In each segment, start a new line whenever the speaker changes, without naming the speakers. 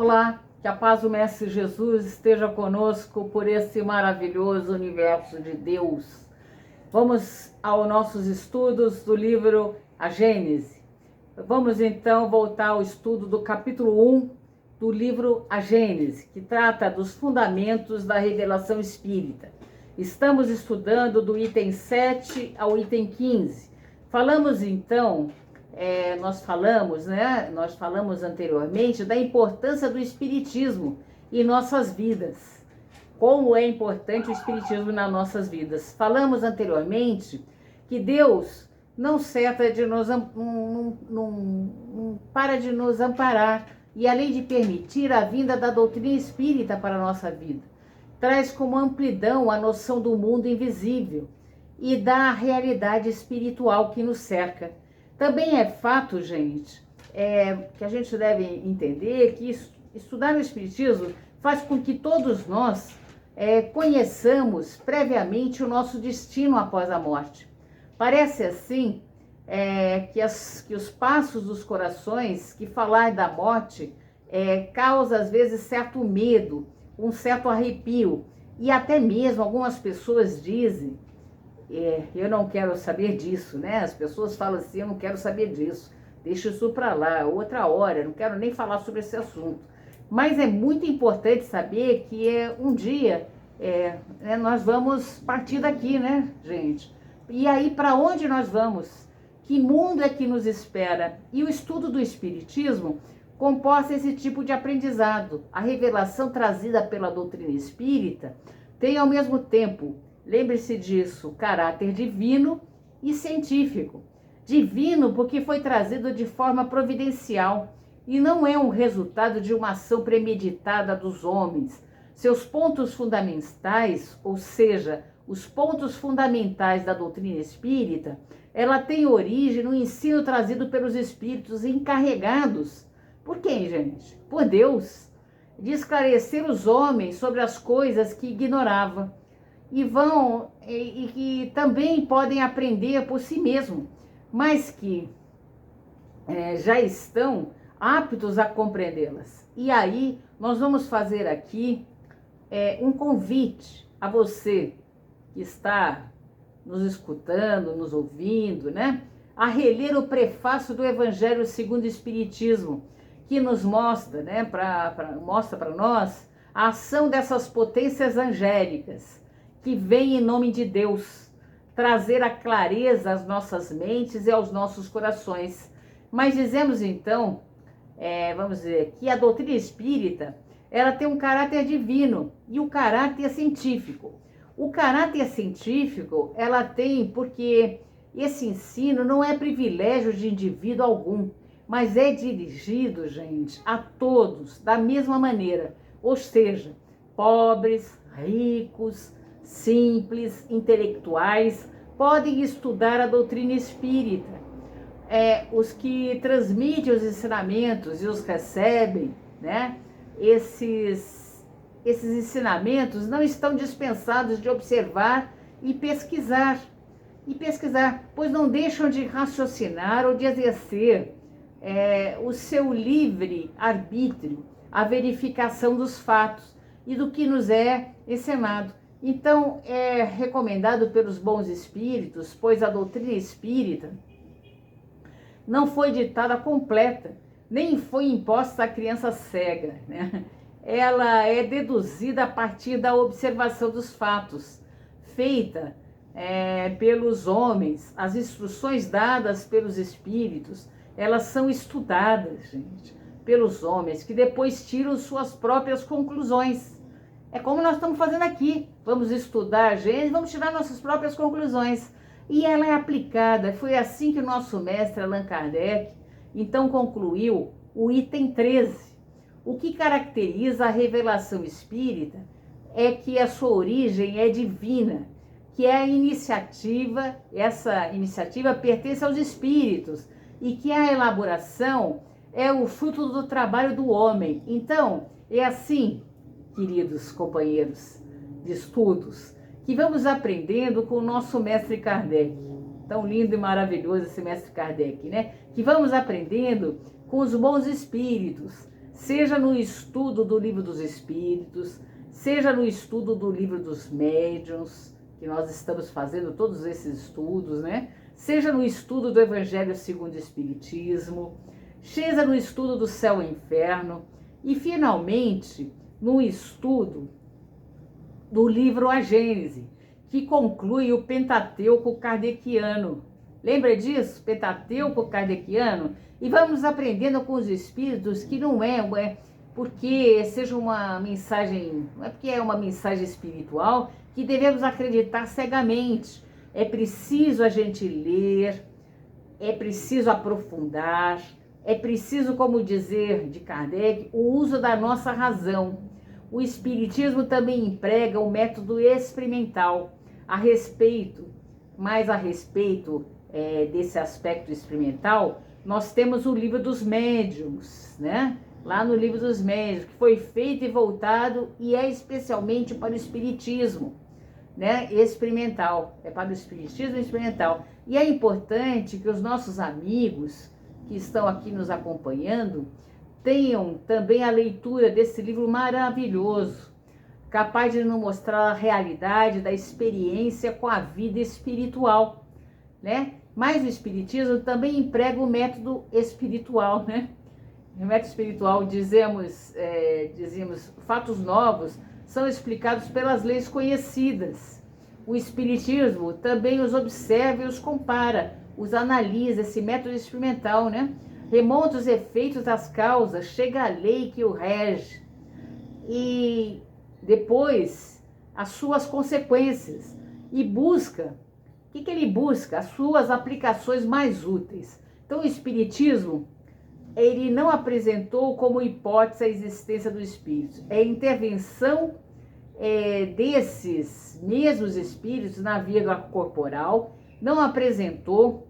Olá, que a paz do Mestre Jesus esteja conosco por esse maravilhoso universo de Deus. Vamos aos nossos estudos do livro A Gênese. Vamos então voltar ao estudo do capítulo 1 do livro A Gênese, que trata dos fundamentos da revelação espírita. Estamos estudando do item 7 ao item 15. Falamos então... Nós falamos anteriormente da importância do Espiritismo em nossas vidas. Como é importante o Espiritismo nas nossas vidas. Falamos anteriormente que Deus não para de nos amparar e além de permitir a vinda da doutrina espírita para a nossa vida, traz como amplidão a noção do mundo invisível e da realidade espiritual que nos cerca. Também é fato, gente, que a gente deve entender que estudar o Espiritismo faz com que todos nós conheçamos previamente o nosso destino após a morte. Parece assim que os passos dos corações que falar da morte causa às vezes certo medo, um certo arrepio, e até mesmo algumas pessoas dizem: eu não quero saber disso, né? As pessoas falam assim: eu não quero saber disso, deixa isso para lá, outra hora, não quero nem falar sobre esse assunto. Mas é muito importante saber que um dia nós vamos partir daqui, né, gente? E aí, para onde nós vamos? Que mundo é que nos espera? E o estudo do Espiritismo comporta esse tipo de aprendizado. A revelação trazida pela doutrina espírita tem ao mesmo tempo, lembre-se disso, caráter divino e científico. Divino porque foi trazido de forma providencial e não é um resultado de uma ação premeditada dos homens. Seus pontos fundamentais, ou seja, os pontos fundamentais da doutrina espírita, ela tem origem no ensino trazido pelos espíritos encarregados. Por quem, gente? Por Deus, de esclarecer os homens sobre as coisas que ignoravam. E que também podem aprender por si mesmos, mas que já estão aptos a compreendê-las. E aí nós vamos fazer aqui um convite a você que está nos escutando, nos ouvindo, né? A reler o prefácio do Evangelho segundo o Espiritismo, que nos mostra, né? Mostra para nós a ação dessas potências angélicas, que vem em nome de Deus, trazer a clareza às nossas mentes e aos nossos corações. Mas dizemos então, vamos dizer, que a doutrina espírita, ela tem um caráter divino e o caráter científico. O caráter científico, ela tem porque esse ensino não é privilégio de indivíduo algum, mas é dirigido, gente, a todos, da mesma maneira. Ou seja, pobres, ricos, simples, intelectuais, podem estudar a doutrina espírita. Os que transmitem os ensinamentos e os recebem, né? Esses ensinamentos não estão dispensados de observar e pesquisar, pois não deixam de raciocinar ou de exercer o seu livre arbítrio, a verificação dos fatos e do que nos é ensinado. Então, é recomendado pelos bons espíritos, pois a doutrina espírita não foi ditada completa, nem foi imposta à criança cega, né? Ela é deduzida a partir da observação dos fatos, feita pelos homens. As instruções dadas pelos espíritos, elas são estudadas, gente, pelos homens, que depois tiram suas próprias conclusões. É como nós estamos fazendo aqui. Vamos estudar a Gênese, vamos tirar nossas próprias conclusões. E ela é aplicada. Foi assim que o nosso mestre Allan Kardec, então, concluiu o item 13. O que caracteriza a revelação espírita é que a sua origem é divina, que essa iniciativa pertence aos espíritos e que a elaboração é o fruto do trabalho do homem. Então, é assim, queridos companheiros de estudos, que vamos aprendendo com o nosso mestre Kardec. Tão lindo e maravilhoso esse mestre Kardec, né? Que vamos aprendendo com os bons espíritos, seja no estudo do Livro dos Espíritos, seja no estudo do Livro dos Médiuns, que nós estamos fazendo todos esses estudos, né? Seja no estudo do Evangelho segundo o Espiritismo, seja no estudo do Céu e Inferno e, finalmente, no estudo do livro A Gênese, que conclui o Pentateuco kardeciano. Lembra disso? Pentateuco kardeciano? E vamos aprendendo com os espíritos que não é porque seja uma mensagem, não é porque é uma mensagem espiritual que devemos acreditar cegamente. É preciso a gente ler, é preciso aprofundar, é preciso, como dizer de Kardec, o uso da nossa razão. O Espiritismo também emprega o método experimental a respeito desse aspecto experimental. Nós temos o Livro dos Médiuns, né? Lá no Livro dos Médiuns, que foi feito e voltado e é especialmente para o Espiritismo, né? Experimental, é para o Espiritismo experimental. E é importante que os nossos amigos que estão aqui nos acompanhando tenham também a leitura desse livro maravilhoso, capaz de nos mostrar a realidade da experiência com a vida espiritual, né? Mas o Espiritismo também emprega o método espiritual, né? No método espiritual, dizemos, fatos novos são explicados pelas leis conhecidas. O Espiritismo também os observa e os compara, os analisa, esse método experimental, né? Remonta os efeitos das causas, chega à lei que o rege e depois as suas consequências e busca, o que ele busca? As suas aplicações mais úteis. Então o Espiritismo, ele não apresentou como hipótese a existência do espírito, é intervenção desses mesmos espíritos na vida corporal, não apresentou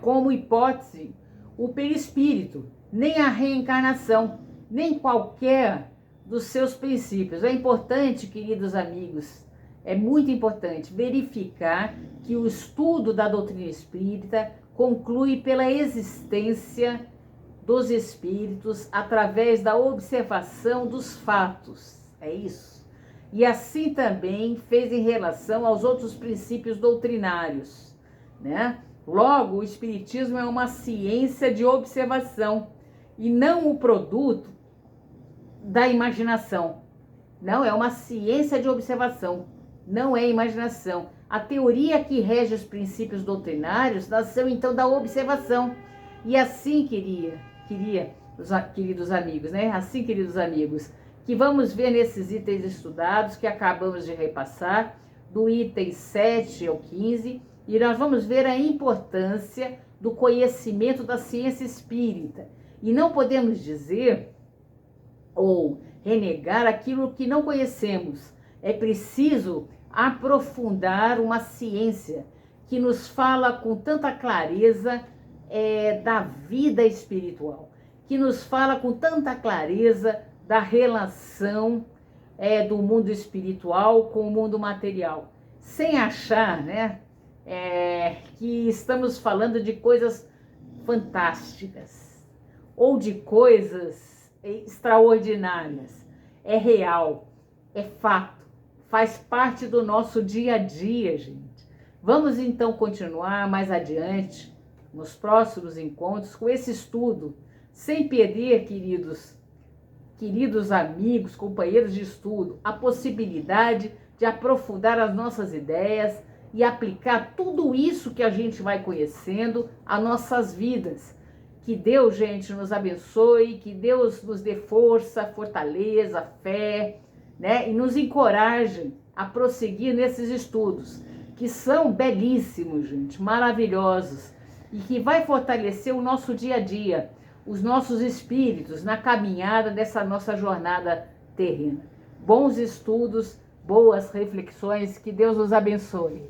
como hipótese o perispírito, nem a reencarnação, nem qualquer dos seus princípios. É importante, queridos amigos, é muito importante verificar que o estudo da doutrina espírita conclui pela existência dos espíritos através da observação dos fatos. É isso. E assim também fez em relação aos outros princípios doutrinários, né? Logo, o Espiritismo é uma ciência de observação e não o produto da imaginação. Não, é uma ciência de observação, não é imaginação. A teoria que rege os princípios doutrinários nasceu então da observação. E assim, queridos amigos, né? Assim, queridos amigos, que vamos ver nesses itens estudados que acabamos de repassar, do item 7 ao 15, e nós vamos ver a importância do conhecimento da ciência espírita. E não podemos dizer ou renegar aquilo que não conhecemos. É preciso aprofundar uma ciência que nos fala com tanta clareza da vida espiritual, que nos fala com tanta clareza da relação do mundo espiritual com o mundo material, sem achar, né, que estamos falando de coisas fantásticas ou de coisas extraordinárias. É real, é fato, faz parte do nosso dia a dia, gente. Vamos então continuar mais adiante, nos próximos encontros, com esse estudo, sem perder, queridos amigos, companheiros de estudo, a possibilidade de aprofundar as nossas ideias e aplicar tudo isso que a gente vai conhecendo às nossas vidas. Que Deus, gente, nos abençoe, que Deus nos dê força, fortaleza, fé, né? E nos encoraje a prosseguir nesses estudos, que são belíssimos, gente, maravilhosos, e que vai fortalecer o nosso dia a dia, os nossos espíritos na caminhada dessa nossa jornada terrena. Bons estudos, boas reflexões, que Deus nos abençoe.